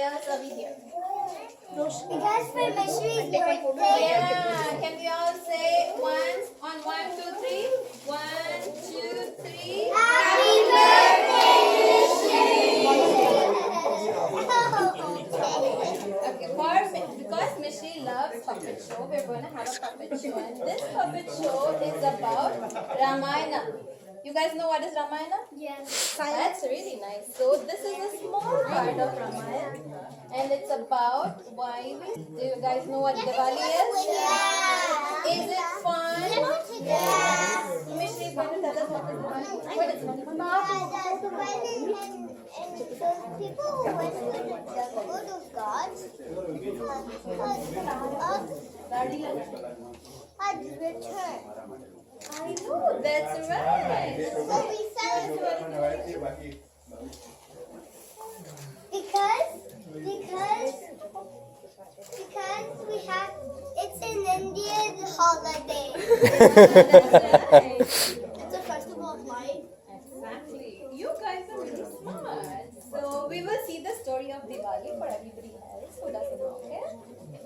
else are we here? Because for Mishri's birthday. Yeah, can we all say once on 1, 2, 3? 1, 2, 3. Happy birthday, Okay, because Mishri loves puppet show, we're going to have a puppet show. And this puppet show is about Ramayana. You guys know what is Ramayana? Yes. That's really nice. So this is a small part of Ramayana, and it's about why we. Do you guys know what Diwali is? Yeah. Is it fun? Yeah. Mishri is going to tell us what is Diwali. What is Diwali? And those people who went to the good of God had returned. I know, that's right. So we celebrate because we have it's an Indian holiday. That's right. It's a festival of light. Exactly. You guys are really smart. So we will see the story of Diwali for everybody else who doesn't know, okay?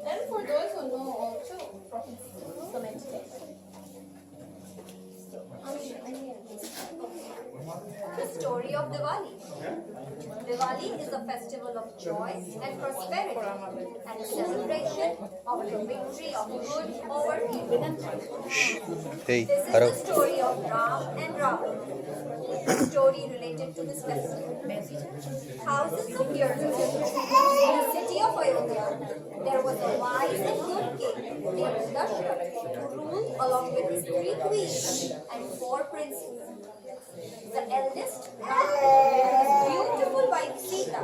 And for those who know also from some entertainment. The story of Diwali. Diwali is a festival of joy and prosperity and a celebration of the victory of good over evil. Hey, This is Arav. the story of Ram and Ravan. The story related to this festival. Thousands of years ago, in the city of Ayodhya, there was a wise and good king named Dashrath who ruled along with his 3 queens and 4 princes. The eldest, Ram, and his beautiful wife Sita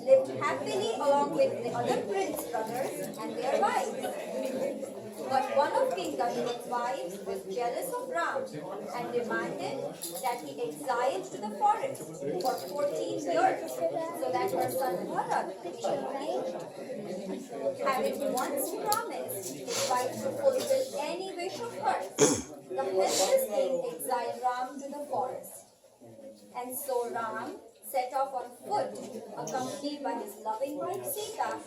lived happily along with the other prince brothers and their wives. But one of King Dashrath's wives was jealous of Ram and demanded that he exiled to the forest for 14 years so that her son Bharat should king. Having once promised his wife to fulfill any wish of hers, the helpless king exiled Ram to the forest. And so Ram set off on foot, accompanied by his loving wife Sita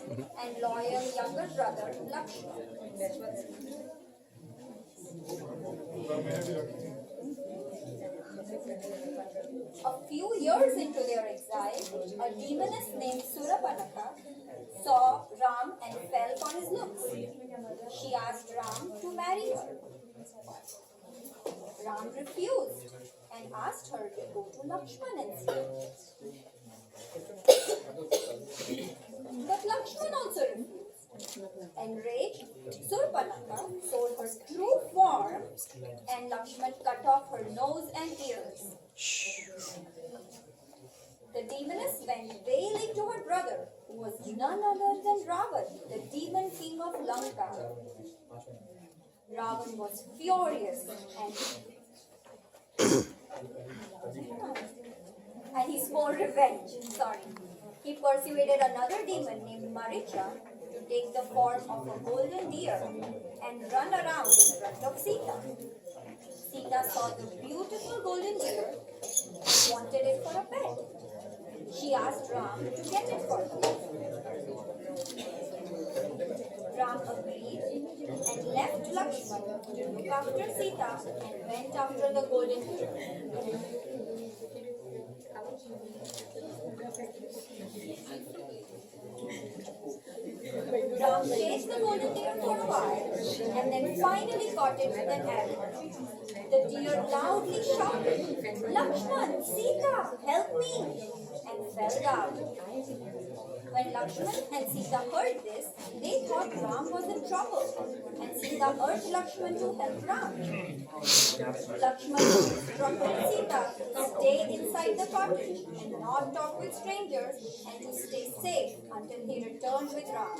and loyal younger brother Lakshman. A few years into their exile, a demoness named Surapanaka saw Ram and fell on his looks. She asked Ram to marry her. Ram refused and asked her to go to Lakshman and see. But Lakshman also refused. Enraged, Surpanaka showed her true form and Lakshman cut off her nose and ears. The demoness went wailing to her brother, who was none other than Ravan, the demon king of Lanka. Ravan was furious and he swore revenge. He persuaded another demon named Maricha to take the form of a golden deer and run around in front of Sita. Sita saw the beautiful golden deer and wanted it for a pet. She asked Ram to get it for her. Ram agreed and left Lakshman to look after Sita and went after the golden deer. Ram chased the golden deer for a while and then finally caught it with an arrow. The deer loudly shouted, "Lakshman, Sita, help me!" and fell down. When Lakshman and Sita heard this, they thought Ram was in trouble, and Sita urged Lakshman to help Ram. Lakshman instructed Sita to stay inside the cottage and not talk with strangers and to stay safe until he returned with Ram.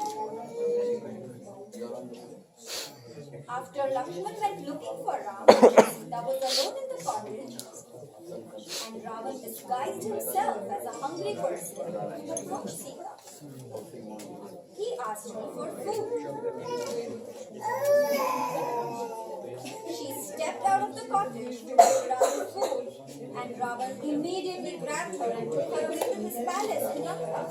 After Lakshman went looking for Ram, Sita was alone in the cottage, and Ravan disguised himself as a hungry person to approach Sita. He asked her for food. She stepped out of the cottage to give Ravan food, and Ravan immediately grabbed her and took her away to his palace in Lanka.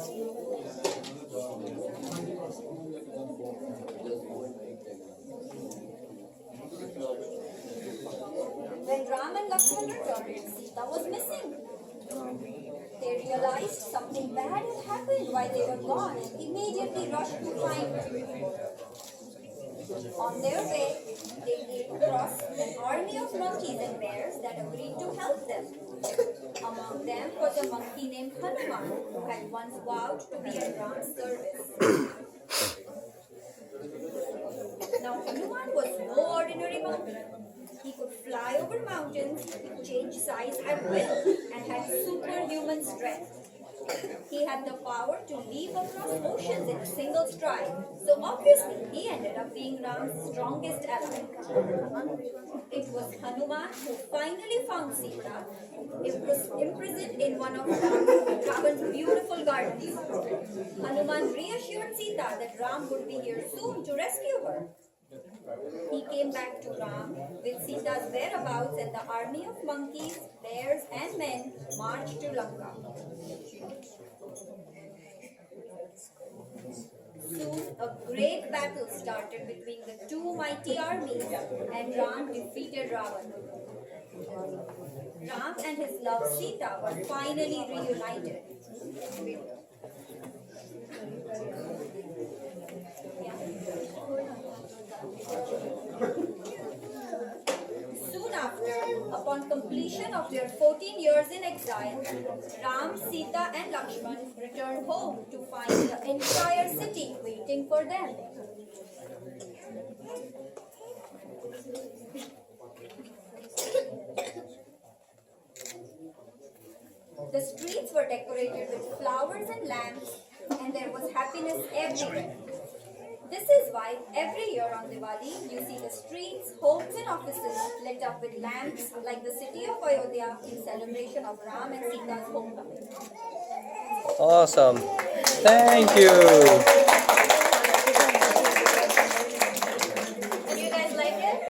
Lakshman returned, Sita was missing. They realized something bad had happened while they were gone and immediately rushed to find her. On their way, they came across an army of monkeys and bears that agreed to help them. Among them was a monkey named Hanuman, who had once vowed to be in Ram's service. Now Hanuman was no ordinary monkey. He could fly over mountains, change size at will, and had superhuman strength. He had the power to leap across oceans in a single stride, so obviously he ended up being Ram's strongest ally. It was Hanuman who finally found Sita, imprisoned in one of Ravan's beautiful gardens. Hanuman reassured Sita that Ram would be here soon to rescue her. He came back to Ram with Sita's whereabouts, and the army of monkeys, bears, and men marched to Lanka. Soon, a great battle started between the two mighty armies, and Ram defeated Ravan. Ram and his love Sita were finally reunited. Soon after, upon completion of their 14 years in exile, Ram, Sita and Lakshman returned home to find the entire city waiting for them. The streets were decorated with flowers and lamps, and there was happiness everywhere. This is why every year on Diwali, you see the streets, homes and offices lit up with lamps like the city of Ayodhya in celebration of Ram and Sita's homecoming. Awesome. Thank you.